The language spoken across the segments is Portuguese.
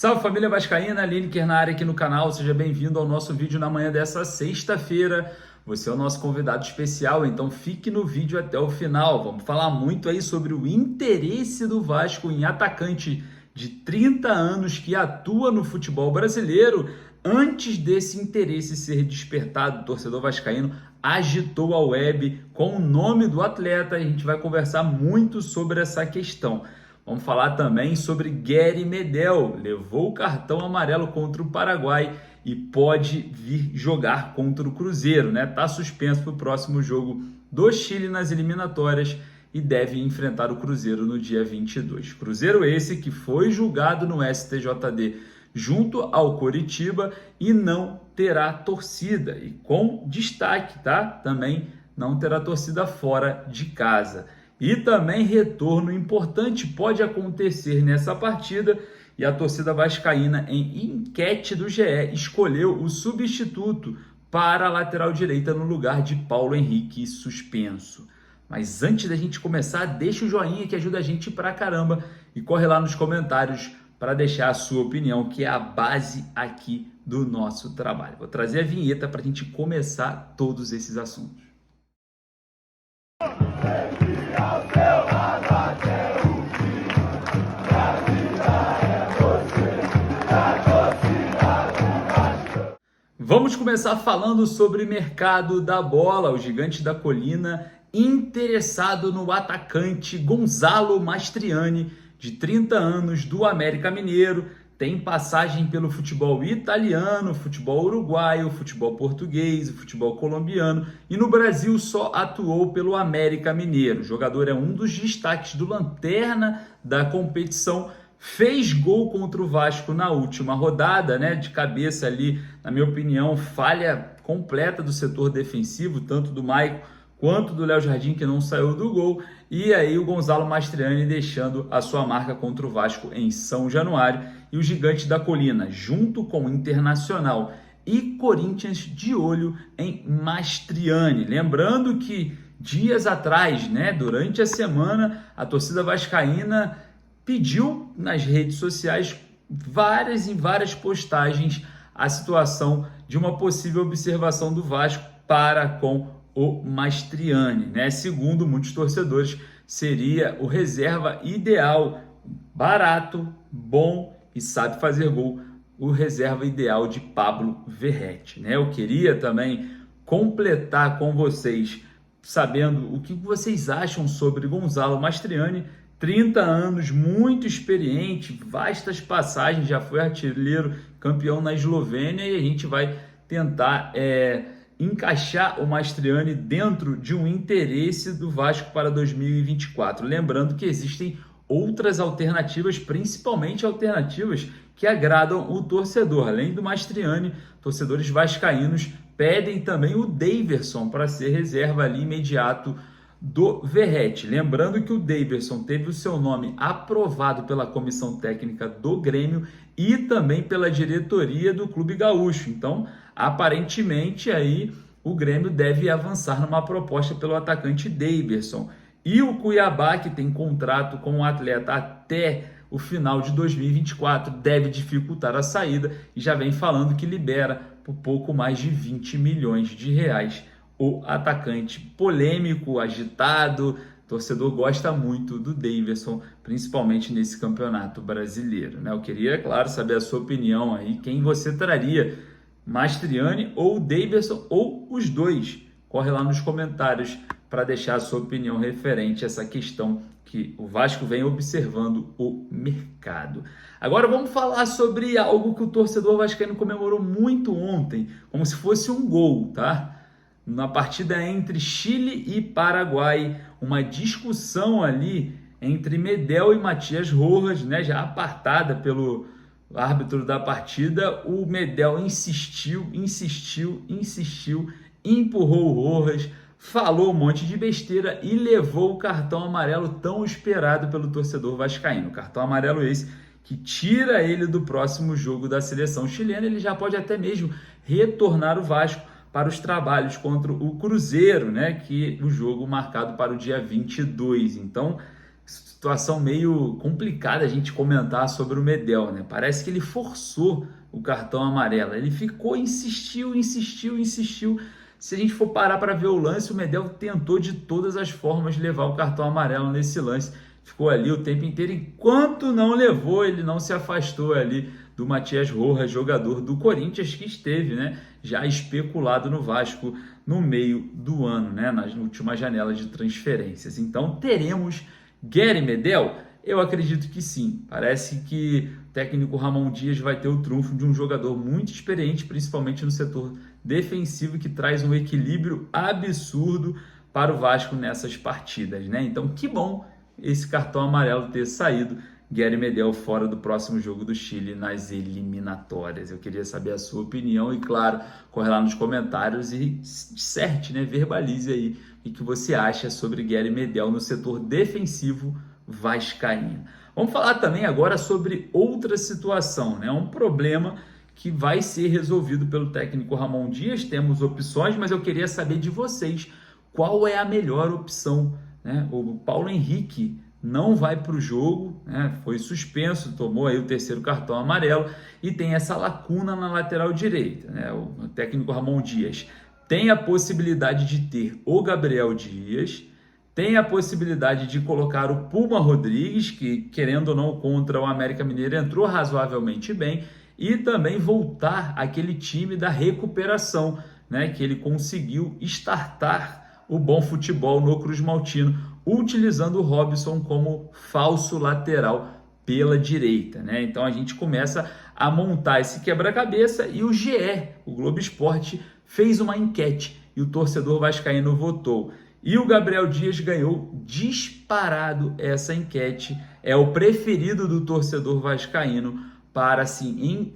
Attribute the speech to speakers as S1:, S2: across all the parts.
S1: Salve família vascaína, Lineker na área aqui no canal, seja bem-vindo ao nosso vídeo na manhã dessa sexta-feira. Você é o nosso convidado especial, então fique no vídeo até o final. Vamos falar muito aí sobre o interesse do Vasco em atacante de 30 anos que atua no futebol brasileiro. Antes desse interesse ser despertado, o torcedor vascaíno agitou a web com o nome do atleta e a gente vai conversar muito sobre essa questão. Vamos falar também sobre Gary Medel, levou o cartão amarelo contra o Paraguai e pode vir jogar contra o Cruzeiro, né? Tá suspenso para o próximo jogo do Chile nas eliminatórias e deve enfrentar o Cruzeiro no dia 22. Cruzeiro esse que foi julgado no STJD junto ao Coritiba e não terá torcida. E com destaque, tá? Também não terá torcida fora de casa. E também retorno importante pode acontecer nessa partida e a torcida vascaína, em enquete do GE, escolheu o substituto para a lateral direita no lugar de Paulo Henrique suspenso. Mas antes da gente começar, deixa o joinha que ajuda a gente pra caramba e corre lá nos comentários para deixar a sua opinião, que é a base aqui do nosso trabalho. Vou trazer a vinheta para a gente começar todos esses assuntos. Vamos começar falando sobre o mercado da bola. O Gigante da Colina interessado no atacante Gonzalo Mastriani, de 30 anos, do América Mineiro. Tem passagem pelo futebol italiano, futebol uruguaio, futebol português, futebol colombiano e no Brasil só atuou pelo América Mineiro. O jogador é um dos destaques do lanterna da competição. Fez gol contra o Vasco na última rodada, né? De cabeça ali, na minha opinião, falha completa do setor defensivo, tanto do Maicon quanto do Léo Jardim, que não saiu do gol. E aí o Gonzalo Mastriani deixando a sua marca contra o Vasco em São Januário. E o Gigante da Colina, junto com o Internacional e Corinthians, de olho em Mastriani. Lembrando que dias atrás, né, durante a semana, a torcida vascaína pediu nas redes sociais várias postagens a situação de uma possível observação do Vasco para com o Mastriani, né? Segundo muitos torcedores, seria o reserva ideal, barato, bom e sabe fazer gol, o reserva ideal de Pablo Verratti, né? Eu queria também completar com vocês, sabendo o que vocês acham sobre Gonzalo Mastriani. 30 anos, muito experiente, vastas passagens, já foi artilheiro, campeão na Eslovênia, e a gente vai tentar encaixar o Mastriani dentro de um interesse do Vasco para 2024. Lembrando que existem outras alternativas, principalmente alternativas que agradam o torcedor. Além do Mastriani, torcedores vascaínos pedem também o Daverson para ser reserva ali imediato do Verratti. Lembrando que o Daverson teve o seu nome aprovado pela comissão técnica do Grêmio e também pela diretoria do Clube Gaúcho. Então, aparentemente, aí o Grêmio deve avançar numa proposta pelo atacante Daverson. E o Cuiabá, que tem contrato com o atleta até o final de 2024, deve dificultar a saída e já vem falando que libera por pouco mais de 20 milhões de reais o atacante. Polêmico, agitado, torcedor gosta muito do Daverson, principalmente nesse campeonato brasileiro, né? Eu queria, claro, saber a sua opinião aí, quem você traria, Mastriani ou Daverson ou os dois? Corre lá nos comentários para deixar a sua opinião referente a essa questão que o Vasco vem observando o mercado. Agora vamos falar sobre algo que o torcedor vascaíno comemorou muito ontem, como se fosse um gol, tá? Na partida entre Chile e Paraguai, uma discussão ali entre Medel e Matias Rojas, né, já apartada pelo árbitro da partida. O Medel insistiu, empurrou o Rojas, falou um monte de besteira e levou o cartão amarelo tão esperado pelo torcedor vascaíno. Cartão amarelo esse que tira ele do próximo jogo da seleção chilena. Ele já pode até mesmo retornar o Vasco para os trabalhos contra o Cruzeiro, né? Que o jogo marcado para o dia 22. Então, situação meio complicada a gente comentar sobre o Medel, né? Parece que ele forçou o cartão amarelo. Ele ficou, insistiu. Se a gente for parar para ver o lance, o Medel tentou de todas as formas levar o cartão amarelo nesse lance. Ficou ali o tempo inteiro. Enquanto não levou, ele não se afastou ali do Matias Rojas, jogador do Corinthians, que esteve, né, já especulado no Vasco no meio do ano, né, nas últimas janelas de transferências. Então teremos Gary Medel? Eu acredito que sim. Parece que o técnico Ramon Dias vai ter o trunfo de um jogador muito experiente, principalmente no setor defensivo, que traz um equilíbrio absurdo para o Vasco nessas partidas, né? Então, que bom esse cartão amarelo ter saído. Gary Medel fora do próximo jogo do Chile nas eliminatórias. Eu queria saber a sua opinião e, claro, corre lá nos comentários e disserte, né? Verbalize aí o que você acha sobre Gary Medel no setor defensivo vascaíno. Vamos falar também agora sobre outra situação, né? Um problema que vai ser resolvido pelo técnico Ramon Dias. Temos opções, mas eu queria saber de vocês qual é a melhor opção, né? O Paulo Henrique não vai para o jogo, né? Foi suspenso, tomou aí o terceiro cartão amarelo e tem essa lacuna na lateral direita, né? O técnico Ramon Dias tem a possibilidade de ter o Gabriel Dias, tem a possibilidade de colocar o Puma Rodrigues, que querendo ou não contra o América Mineiro entrou razoavelmente bem, e também voltar aquele time da recuperação, né? Que ele conseguiu startar o bom futebol no Cruz Maltino, utilizando o Robson como falso lateral pela direita, né? Então a gente começa a montar esse quebra-cabeça e o GE, o Globo Esporte, fez uma enquete e o torcedor vascaíno votou. E o Gabriel Dias ganhou disparado essa enquete, é o preferido do torcedor vascaíno para assim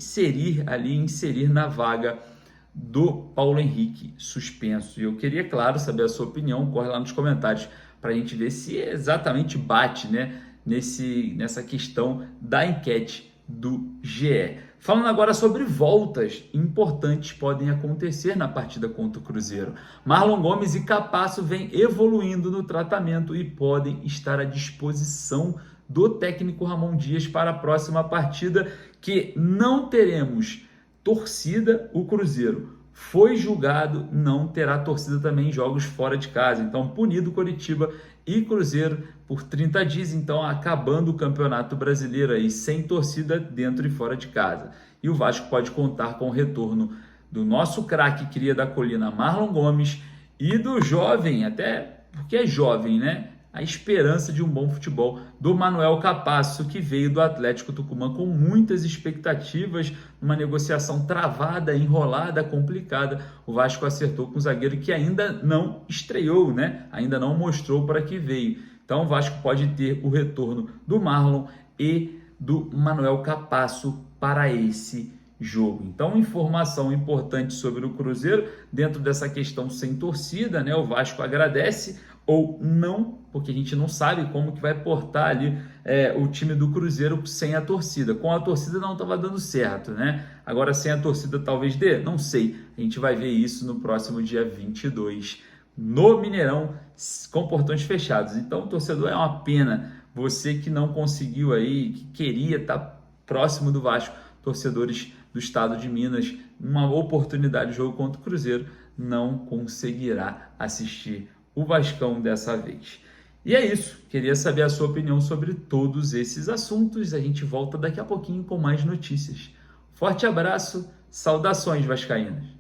S1: inserir na vaga do Paulo Henrique suspenso. E eu queria, claro, saber a sua opinião, corre lá nos comentários para a gente ver se exatamente bate, né, nessa questão da enquete do GE. Falando agora sobre voltas importantes podem acontecer na partida contra o Cruzeiro. Marlon Gomes e Capasso vêm evoluindo no tratamento e podem estar à disposição do técnico Ramon Dias para a próxima partida, que não teremos torcida. O Cruzeiro foi julgado, não terá torcida também em jogos fora de casa. Então, punido Coritiba e Cruzeiro por 30 dias, então acabando o Campeonato Brasileiro aí sem torcida dentro e fora de casa. E o Vasco pode contar com o retorno do nosso craque cria da colina Marlon Gomes e do jovem, até porque é jovem, né? A esperança de um bom futebol do Manuel Capasso, que veio do Atlético Tucumã com muitas expectativas, uma negociação travada, enrolada, complicada. O Vasco acertou com o zagueiro que ainda não estreou, né? Ainda não mostrou para que veio. Então o Vasco pode ter o retorno do Marlon e do Manuel Capasso para esse jogo. Então, informação importante sobre o Cruzeiro, dentro dessa questão sem torcida, né? O Vasco agradece ou não, porque a gente não sabe como que vai portar ali o time do Cruzeiro sem a torcida. Com a torcida não estava dando certo, né? Agora sem a torcida talvez dê? Não sei. A gente vai ver isso no próximo dia 22 no Mineirão, com portões fechados. Então, torcedor, é uma pena. Você que não conseguiu aí, que queria estar próximo do Vasco, torcedores do estado de Minas, uma oportunidade de jogo contra o Cruzeiro, não conseguirá assistir o Vascão dessa vez. E é isso, queria saber a sua opinião sobre todos esses assuntos. A gente volta daqui a pouquinho com mais notícias. Forte abraço, saudações vascaínas!